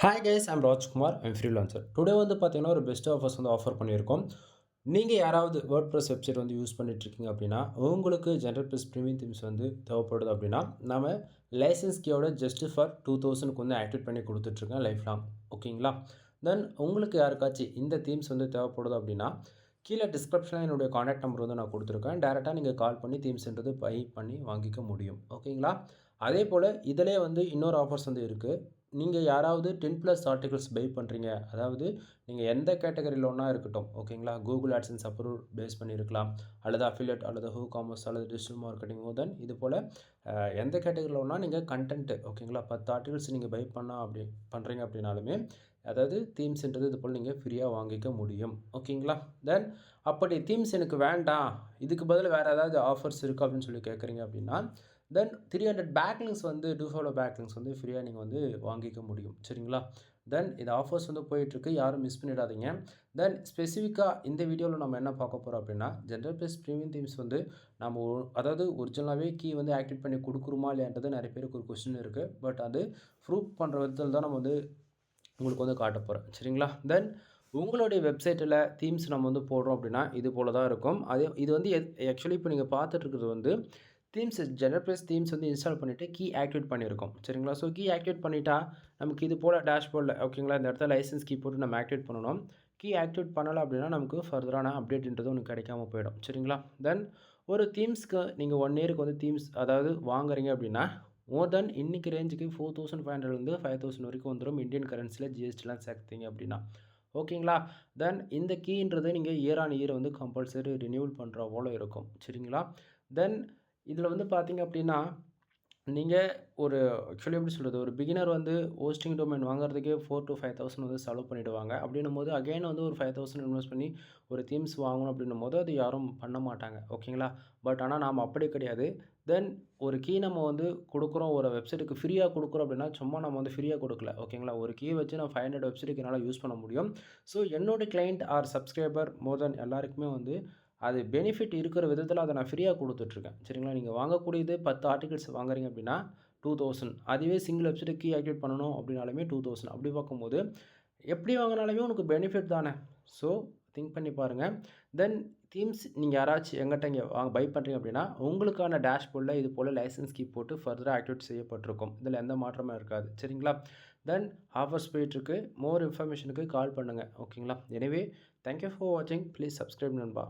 Hi guys I'm Rajkumar I'm freelancer today வந்து பார்த்தீங்கன்னா ஒரு பெஸ்ட் ஆஃபர்ஸ் வந்து ஆஃபர் பண்ணியிருக்கோம். நீங்கள் யாராவது வேர்ட் ப்ரெஸ் வெப்சைட் வந்து யூஸ் பண்ணிட்டுருக்கீங்க அப்படின்னா உங்களுக்கு ஜென்ரல் ப்ளஸ் ப்ரீமியம் தீம்ஸ் வந்து தேவைப்படுது அப்படின்னா நம்ம லைசன்ஸ் கீயோட ஜஸ்ட் ஃபார் 2000க்கு வந்து ஆக்டிவேட் பண்ணி கொடுத்துட்ருக்கேன் லைஃப் லாங். ஓகேங்களா? தென் உங்களுக்கு யாருக்காச்சும் இந்த தீம்ஸ் வந்து தேவைப்படுது அப்படின்னா கீழே டிஸ்கிரிப்ஷனில் என்னுடைய காண்டாக்ட் நம்பர் வந்து நான் கொடுத்துருக்கேன். டேரெக்டாக நீங்கள் கால் பண்ணி தீம்ஸ்ன்றது பை பண்ணி வாங்கிக்க முடியும். ஓகேங்களா? அதே போல் இதிலே வந்து இன்னொரு ஆஃபர்ஸ் வந்து இருக்குது. நீங்கள் யாராவது 10+ ஆர்டிகல்ஸ் பை பண்ணுறீங்க, அதாவது நீங்கள் எந்த கேட்டகரியில் ஒன்றா இருக்கட்டும். ஓகேங்களா? கூகுள் ஆட்சன்ஸ் அப்ரூவ் பேஸ் பண்ணியிருக்கலாம், அல்லது அஃபிலியேட் அல்லது ஹூ காமர்ஸ் அல்லது டிஜிட்டல் மார்க்கெட்டிங் தென் இது போல் எந்த கேட்டகரியில் ஒன்றா நீங்கள் கண்டென்ட் ஓகேங்களா 10 ஆர்டிகல்ஸ் நீங்கள் பை அப்படி பண்ணுறீங்க அப்படின்னாலுமே அதாவது தீம்ஸ்ன்றது இது போல் நீங்கள் ஃப்ரீயாக வாங்கிக்க முடியும். ஓகேங்களா? தென் அப்படி தீம்ஸ் எனக்கு வேண்டாம், இதுக்கு பதில் வேறு ஏதாவது ஆஃபர்ஸ் இருக்குது அப்படின்னு சொல்லி கேட்குறீங்க அப்படின்னா தென் 300 பேக்லிங்ஸ் வந்து ஃபாலோ பேக்லிங்ஸ் வந்து ஃப்ரீயாக நீங்கள் வந்து வாங்கிக்க முடியும். சரிங்களா? தென் இது ஆஃபர்ஸ் வந்து போயிட்டுருக்கு, யாரும் மிஸ் பண்ணிடாதீங்க. தென் ஸ்பெசிஃபிக்காக இந்த வீடியோவில் நம்ம என்ன பார்க்க போகிறோம் அப்படின்னா ஜென்ரல் ப்ளஸ் ப்ரீமியம் தீம்ஸ் வந்து நம்ம அதாவது ஒரிஜினலாகவே கீ வந்து ஆக்டிவேட் பண்ணி கொடுக்குறோமா இல்லையான்றது நிறைய பேருக்கு ஒரு கொஸ்டின் இருக்குது. பட் அது ப்ரூஃப் பண்ணுற விதத்தில் தான் நம்ம வந்து உங்களுக்கு வந்து காட்ட போகிறேன். சரிங்களா? தென் உங்களுடைய வெப்சைட்டில் தீம்ஸ் நம்ம வந்து போடுறோம் அப்படின்னா இது போல் தான் இருக்கும். இது வந்து ஆக்சுவலி இப்போ நீங்கள் பார்த்துட்ருக்கிறது வந்து தீம்ஸ் ஜெனரல் ப்ளஸ் தீம்ஸ் வந்து இன்ஸ்டால் பண்ணிவிட்டு கீ ஆக்டிவேட் பண்ணியிருக்கோம். சரிங்களா? ஸோ கீ ஆக்டிவேட் பண்ணிட்டா நமக்கு இது போல் டேஷ்போர்டில் ஓகேங்களா, இந்த இடத்துல லைசன்ஸ் கீ போட்டு நம்ம ஆக்டிவேட் பண்ணணும். கீ ஆக்டிவேட் பண்ணலை அப்படின்னா நமக்கு ஃபர்தரான அப்டேட்ன்றது ஒன்று கிடைக்காம போயிடும். சரிங்களா? தென் ஒரு தீம்ஸ்க்கு நீங்கள் 1 இயருக்கு வந்து தீம்ஸ் அதாவது வாங்குறீங்க அப்படின்னா மோர் தென் இன்றைக்கி ரேஞ்சுக்கு 4500லேருந்து 5000 வரைக்கும் வந்துடும் இந்தியன் கரன்சியில் ஜிஎஸ்டிலாம் சேர்த்தீங்க அப்படின்னா. ஓகேங்களா? தென் இந்த கீன்றது நீங்கள் இயர் ஆன் இயர் வந்து கம்பல்சரி ரினியூவல் பண்ணுற போல இருக்கும். சரிங்களா? தென் இதில் வந்து பார்த்தீங்க அப்படின்னா நீங்கள் ஒரு ஆக்சுவலி எப்படி சொல்கிறது, ஒரு பிகினர் வந்து ஹோஸ்டிங் டொமைன் வாங்குறதுக்கே 4,000 to 5,000 வந்து செலவு பண்ணிவிடுவாங்க. அப்படின்னும்போது அகைன் வந்து ஒரு 5,000 இன்வெஸ்ட் பண்ணி ஒரு தீம்ஸ் வாங்கணும் அப்படின்னும்போது அது யாரும் பண்ண மாட்டாங்க. ஓகேங்களா? பட் ஆனால் நாம் அப்படி கிடையாது. தென் ஒரு கீ நம்ம வந்து கொடுக்குறோம், ஒரு வெப்சைட்டுக்கு ஃப்ரீயாக கொடுக்குறோம் அப்படின்னா சும்மா நம்ம வந்து ஃப்ரீயாக கொடுக்கல. ஓகேங்களா? ஒரு கீ வச்சு நான் 500 வெப்சைட்டுக்கு என்னால் யூஸ் பண்ண முடியும். ஸோ என்னோட கிளையண்ட் ஆர் சப்ஸ்கிரைபர் மோர் தென் எல்லாருக்குமே வந்து அது பெனிஃபிட் இருக்கிற விதத்தில் அதை நான் ஃப்ரீயாக கொடுத்துட்ருக்கேன். சரிங்களா? நீங்கள் வாங்கக்கூடியது 10 ஆர்டிகல்ஸ் வாங்குறீங்க அப்படின்னா 2000, அதுவே சிங்கிள் வெப்சைட் கீ ஆக்டிவேட் பண்ணணும் அப்படின்னாலுமே 2000. அப்படி பார்க்கும்போது எப்படி வாங்கினாலுமே உனக்கு பெனிஃபிட் தானே. ஸோ திங்க் பண்ணி பாருங்கள். தென் தீம்ஸ் நீங்கள் யாராச்சும் எங்கிட்ட இங்கே பை பண்ணுறீங்க அப்படின்னா உங்களுக்கான டேஷ்போர்டில் இது போல் லைசன்ஸ் கீ போட்டு ஃபர்தராக ஆக்டிவேட் செய்யப்பட்டிருக்கும். இதில் எந்த மாற்றமும் இருக்காது. சரிங்களா? தென் ஆஃபர்ஸ் போயிட்டுருக்கு. மோர் இன்ஃபர்மேஷனுக்கு கால் பண்ணுங்கள். ஓகேங்களா? எனவே தேங்க்யூ ஃபார் வாட்சிங். ப்ளீஸ் சப்ஸ்கிரைப் நண்பா.